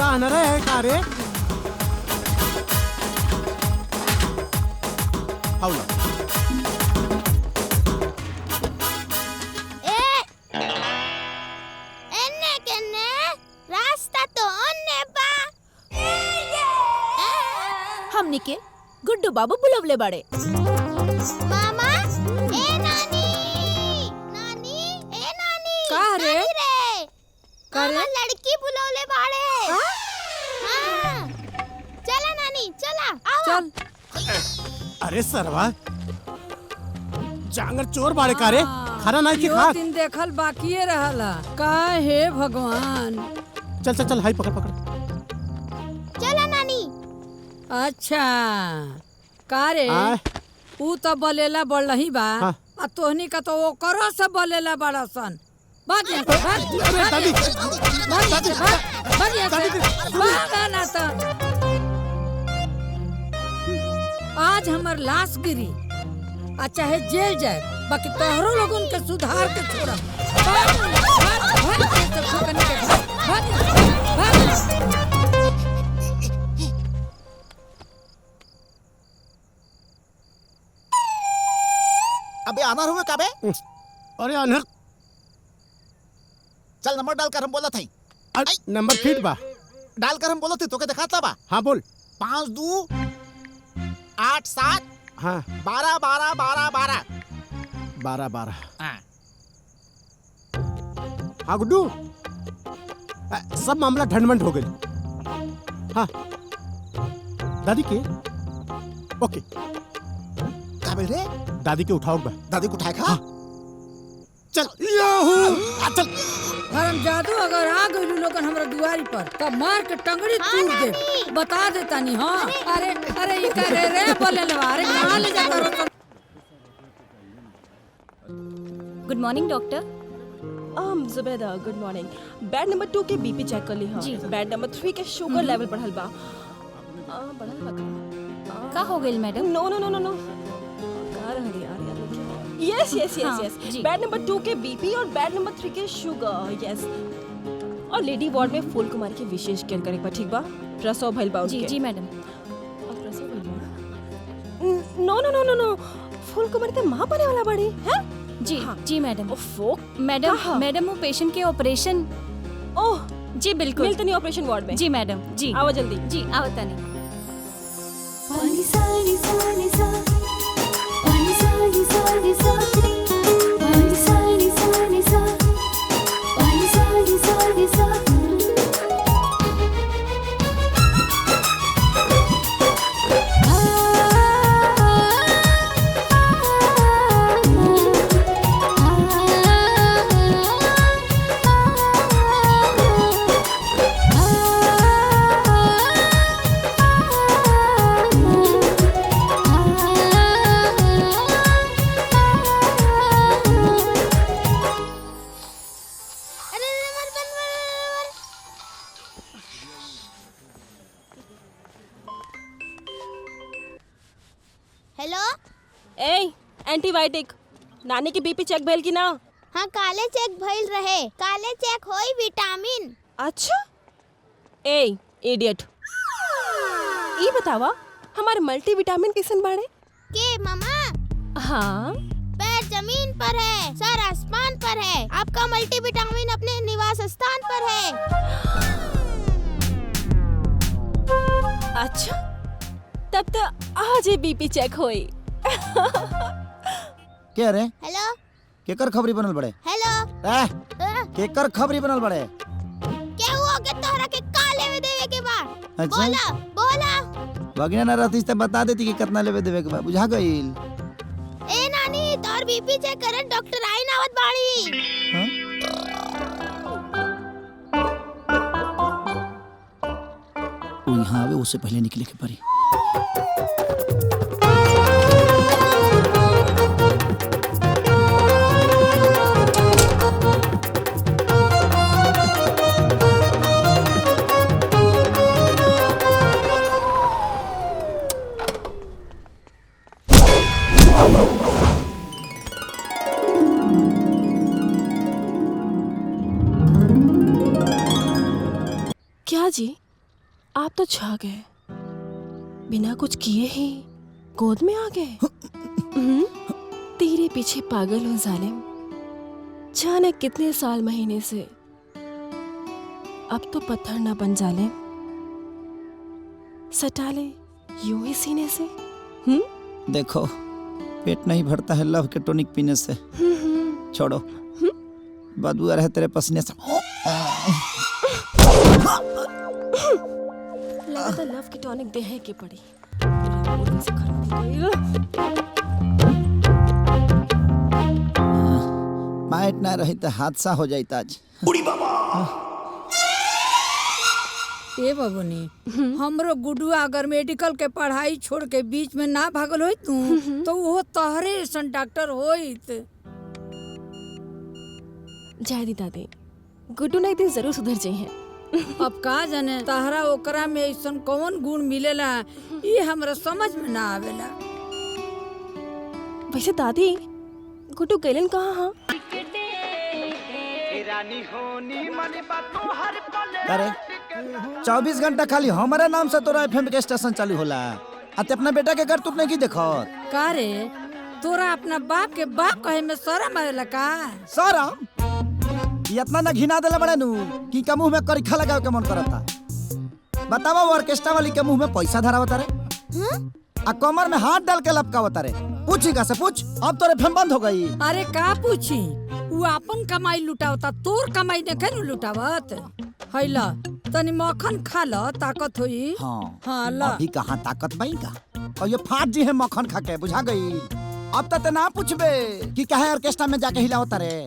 अनरे है का रे? हाउला एन्ने केन्ने रास्ता तो अन्ने बा। हमनी के गुड्डू बाबू बुलवले बड़े। मामा ए नानी नानी ए नानी का रे? नानी रे का रे? मामा लड़की बुलवले बाड़े। हाँ चला नानी चला आओ। चल अरे सरवा जांगर चोर बाड़े का रे? खाना नहीं की खात? दिन देखल बाकिए रहला का हे भगवान। चल चल चल हाई पकड़ पकड़। चला नानी। अच्छा का रे आय ऊ तो बलेला बढ़लही बा हाँ। आ तोहनी का तो ओकरो से बलेला बड़ा सन। भाग यहाँ से, भाग, अरे दादी भाग यहाँ से, भाग यहाँ से, भाग ना तो। आज हमर लाश गिरी आ चाहे जेल जाए बाकी तोहरो लोगन के सुधार के छोड़ब। भाग, भाग, भाग यहाँ से, फुकनी के भाग, भाग यहाँ से, भाग। अबे अनार हुए काबे? अरे अनहर चल नंबर डालकर हम बोला थी। नंबर फीट बा। डालकर हम बोला थी तो के दिखाता बा। हाँ बोल। 5 2 8 7 हाँ 12 12 12 12। 12 12। हाँ हाँ गुड्डू सब मामला ढंढमंड हो गई। हाँ दादी के ओके काबे रे? दादी के उठाओ बा। दादी को उठाए खा। हाँ। चल याहू चल। हरम जादू अगर आ गई लोगन हमरा दुआरी पर तब मार के टंगड़ी तोड़ दे। बता देता नहीं। हाँ अरे अरे ये करे रे बोले लवा अरे कहाँ ले जाता रो? Good morning doctor. Zubaida good morning. Bed number 2 के बीपी चेक कर ली। हाँ जी। बेड नंबर 3 के शुगर लेवल बढ़ल बा। बढ़ल बा का हो गइल मैडम? नो नो नो नो नो का रहली यार यस यस हाँ, यस यस। जी। बेड नंबर 2 के बीपी और बेड नंबर 3 के शुगर। यस और लेडी वार्ड में फूल कुमार की विशेष केयर करे बा। ठीक बा? प्रसव भइल बा जी उसके। जी मैडम। प्रसव भइल बा। नो नो नो नो नो फूल कुमार ते मां बने वाला बड़ी है। जी हाँ। जी मैडम। ओफो मैडम कहाँ? मैडम वो पेशेंट के ऑपरेशन। ओह जी बिल्कुल। मिलते नहीं ऑपरेशन वार्ड में। जी मैडम जी आओ जल्दी। जी आवता नहीं। हेलो ए एंटीबायोटिक नानी की बीपी चेक भइल की ना? हाँ काले चेक भइल रहे। काले चेक होई विटामिन। अच्छा ए इडियट ई बतावा हमारे मल्टीविटामिन किसन बाड़े? के मामा? हाँ पैर जमीन पर है सर आसमान पर है। आपका मल्टीविटामिन अपने निवास स्थान पर है। अच्छा तब तो आज ही बीपी चेक होई। क्या रे? हेलो केकर खबरी बनल बड़े? हेलो केकर खबरी बनल बड़े? क्या हुआ के तोहरा के काले में देवे के बा? अच्छा। बोला बोला। वगैरह ना रहती तो बता देती कि कितना लेवे देवे के बा। बुझा गईल। ए नानी तोर बीपी चेक करे डॉक्टर आई नावत बाड़ी। हाँ? वो यहाँ आवे उससे पहले निकले के पड़ी। क्या जी आप तो छा गए, बिना कुछ किए ही गोद में आ गए। तेरे पीछे पागल हूँ जालिम, जाने कितने साल महीने से। अब तो पत्थर ना बन जालिम, सटा ले यूं ही सीने से। देखो, पेट नहीं भरता है लव के टॉनिक पीने से। छोड़ो, बदबू आ रहा है तेरे पसीने से। लगता लव की टॉनिक देहे की पड़ी। तेरा मूड कैसे खराब हो गई? माइट ना रही तो हादसा हो जाता आज। ए बबुनी, हमरो गुडुआ अगर मेडिकल के पढ़ाई छोड़ के बीच में ना भागल होई तू तो वो तोहरे ऐसन डॉक्टर होइत। जायदी दादी, गुड्डू ना एक दिन जरूर सुधर जाइए। अब का जाने तहरा ओकरा में ऐसन कौन गुण मिलेला, ये हमरा समझ में ना आवेला। वैसे दादी, गुड्डू गैलन कहाँ? हाँ, अरे 24 घंटा खाली हमारे नाम से तोरा एफएम के स्टेशन चालू होला। अते अपना बेटा के घर तुमने की देखो? का रे, तोरा अपना बाप के बाप कहे में शर्म आवेला का? शरम? ये इतना ना घिना देला बड़े नु कि का मुंह में करिखा लगाव के मन करता। बतावा, वो ऑर्केस्ट्रा वाली के मुंह में पैसा धरावता रे, आ कमर में हाथ डाल के लपकावता रे। पूछी का से पूछ, अब तोरे एफएम बंद हो गई। अरे का पूछी, वो अपन कमाई लुटावता, तोर कमाई ने के लुटावत। हैला तनी मक्खन खा ल, ताकत होई। हाँ ला। अभी कहाँ ताकत बाई का? और ये फाट जी है मक्खन खा के, बुझा गई। अब तक ना पूछबे कि काहे ऑर्केस्ट्रा में जाके हिलावता रे।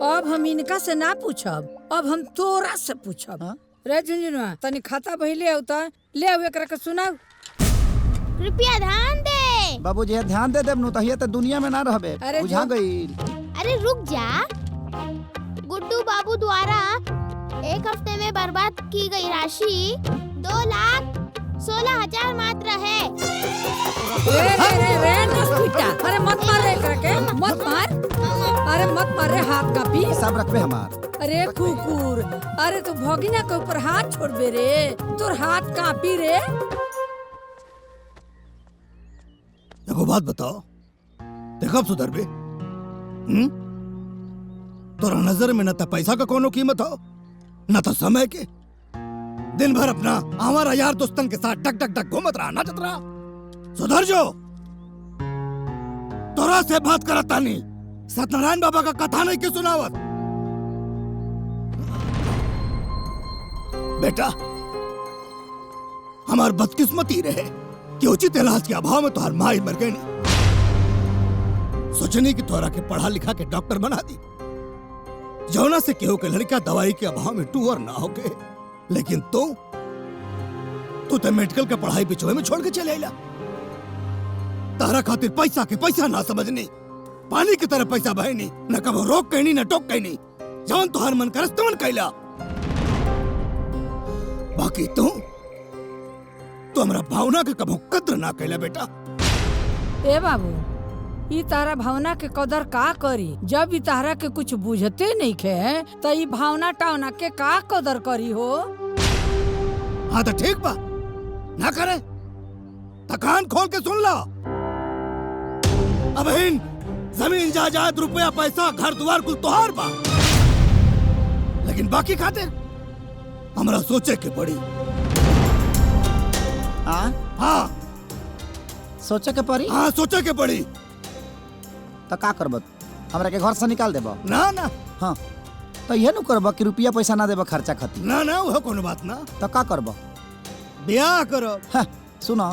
अब हम इनका से ना पूछब, अब हम तोरा से पूछब। रे झुंझुनुआ, तनी खाता बहिले होता, ले आउ एकरा के सुनाऊ। कृपया ध्यान दे। बाबू जी ध्यान दे देब नु तहिया तो दुनिया में ना रहबे, अरे बुझा जो- गई। अरे रुक जा। गुड्डू बाबू द्वारा एक हफ्ते में बर्बाद की गई राशि 2,16,000 मात्र है। रे नस्पिटा, अरे मत मार रे एकरा के, मत मार। अरे मत मार रे, हाथ कापी। सब रखबे हमार। अरे कुकुर, अरे तू भगिना के ऊपर हाथ छोड़बे रे, तोर हाथ कापी रे। देखो बात बताओ, देखो सुधर बे। तोरा नजर में न तो पैसा का कोनो कीमत हो, न तो समय के। दिन भर अपना हमारा यार दोस्तन के साथ डक डक डक घूमत रहा, नाचत रहा। सुधर जो। तोरा से बात करता नहीं, सत्यनारायण बाबा का कथा नहीं के सुनावत। बेटा, हमार बदकिस्मती रहे कि उचित इलाज के अभाव में तोहर माई मर गई। सोचनी कि तोरा के पढ़ा लिखा के डॉक्टर बना दी, जौना से केहू के लड़का दवाई के अभाव में टूअर ना होके। लेकिन तू तो मेडिकल के पढ़ाई बिचोए में छोड़ के चले आइला। तारा खातिर पैसा के पैसा ना समझनी, पानी की तरह पैसा बहनी, न कबो रोक कहनी न टोक कहनी। जौन तोहर मन करस तमन कैला। बाकी तू हमरा भावना के कबो कद्र ना कैला बेटा। ए बाबू, ई तारा भावना के कदर का करी, जब ई तारा के कुछ बुझते नहीं खे तो ई भावना टावना के का कदर करी हो। हाँ तो ठीक बा, ना करे तो कान खोल के सुन लो। अब इन जमीन जायदाद रुपया पैसा घर द्वार कुल तोहार बा, लेकिन बाकी खातिर हमरा सोचे के पड़ी। हाँ सोचे के पड़ी। हाँ सोचे के पड़ी। तो का करब, हमरा के घर से निकाल देब? ना ना। हाँ तो ये नु करब कि रुपया पैसा ना देब खर्चा खातिर? ना ना, वो कोनो बात ना। तो का करब? ब्याह करो। सुनो,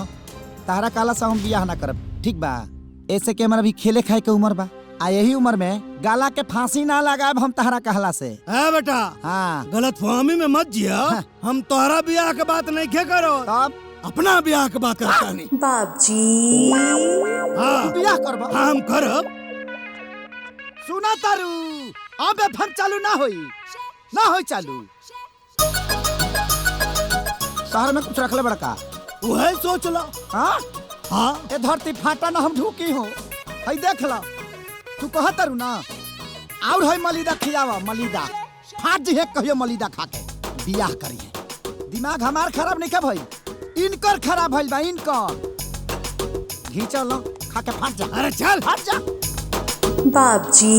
तारा काला से हम बियाह ना करब, ठीक बा? ऐसे के हमारा भी खेले खाए के उम्र बा, आ यही उम्र में गाला के फांसी ना लगाएब हम तहरा कहला से। हाँ बेटा, हाँ गलत फहमी में मत जिया। हम तोहरा ब्याह के बात नहीं खे करो, तब अपना ब्याह के बात करता नहीं। बाबजी हाँ बियाह करब। हाँ, हम करब। सुना तारू, अब एफएम चालू ना होई चालू। शहर में कुछ रखले बड़का, वह सोच लो। हाँ हाँ ए धरती फाटा ना हम ढूकी हो। हई देख ला, तू कह तारू ना, और हई मलिदा खियावा, मलिदा फाट जी है कहियो मलिदा खा के बियाह करी है। दिमाग हमार खराब नहीं का भाई इनकर खराब भइल बा इनकर घी चलो खा के फाट जा अरे चल फाट जा बाबजी